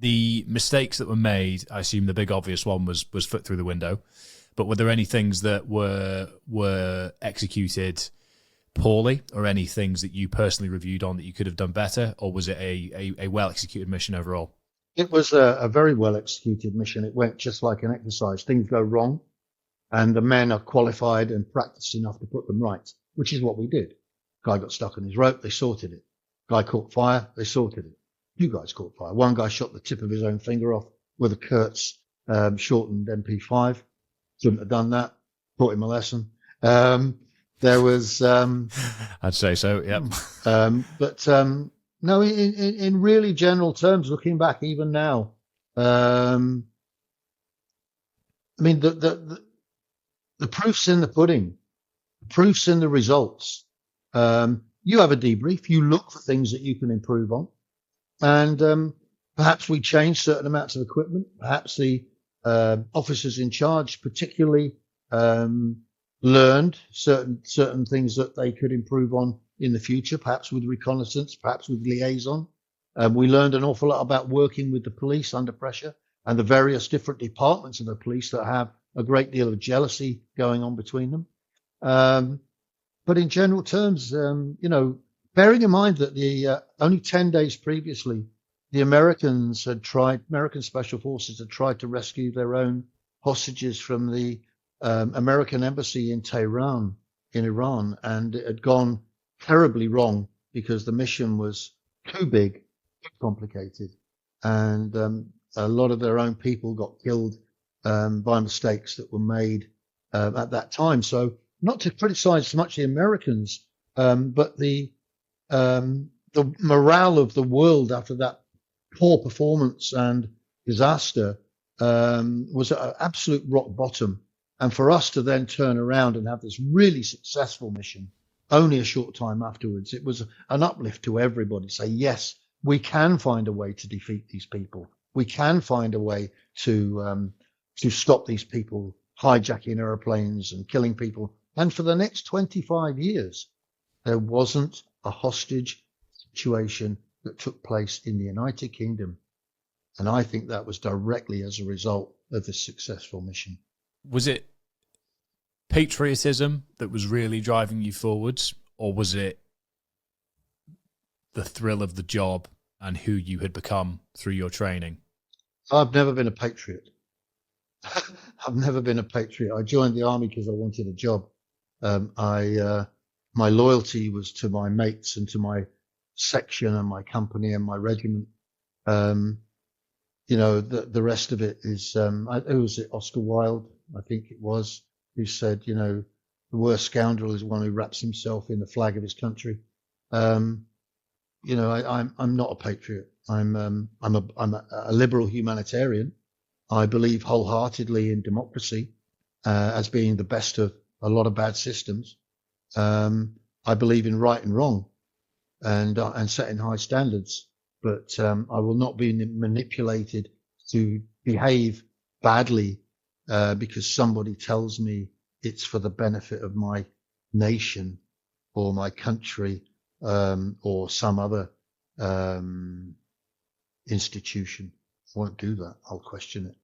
The mistakes that were made, I assume the big obvious one was foot through the window. But were there any things that were executed poorly, or any things that you personally reviewed on that you could have done better, or was it a well executed mission overall? It was a very well executed mission. It went just like an exercise. Things go wrong, and the men are qualified and practiced enough to put them right, which is what we did. Guy got stuck on his rope, they sorted it. Guy caught fire, they sorted it. Two guys caught fire. One guy shot the tip of his own finger off with a Kurtz shortened MP5. Shouldn't have done that. Taught him a lesson. There was, I'd say so. Yep. No, in really general terms, looking back even now, I mean, the proof's in the pudding, the proof's in the results. You have a debrief, you look for things that you can improve on, and perhaps we change certain amounts of equipment. Perhaps the officers in charge, particularly, learned certain things that they could improve on in the future, perhaps with reconnaissance, perhaps with liaison. We learned an awful lot about working with the police under pressure, and the various different departments of the police that have a great deal of jealousy going on between them. But in general terms, bearing in mind that the only 10 days previously, the American Special Forces had tried to rescue their own hostages from the American Embassy in Tehran, in Iran, and it had gone terribly wrong because the mission was too big, too complicated, and a lot of their own people got killed by mistakes that were made at that time. So, not to criticize so much the Americans, but the morale of the world after that poor performance and disaster was at absolute rock bottom. And for us to then turn around and have this really successful mission only a short time afterwards, it was an uplift to everybody. Say, yes, we can find a way to defeat these people. We can find a way to stop these people hijacking airplanes and killing people. And for the next 25 years, there wasn't a hostage situation that took place in the United Kingdom. And I think that was directly as a result of this successful mission. Was it patriotism that was really driving you forwards, or was it the thrill of the job and who you had become through your training? I've never been a patriot. I've never been a patriot. I joined the army because I wanted a job. My loyalty was to my mates and to my section and my company and my regiment. The rest of it is, who was it? Oscar Wilde, I think it was, who said, the worst scoundrel is one who wraps himself in the flag of his country. I'm not a patriot. I'm a liberal humanitarian. I believe wholeheartedly in democracy, as being the best of a lot of bad systems. I believe in right and wrong and setting high standards, but I will not be manipulated to behave badly because somebody tells me it's for the benefit of my nation or my country or some other institution. I won't do that. I'll question it.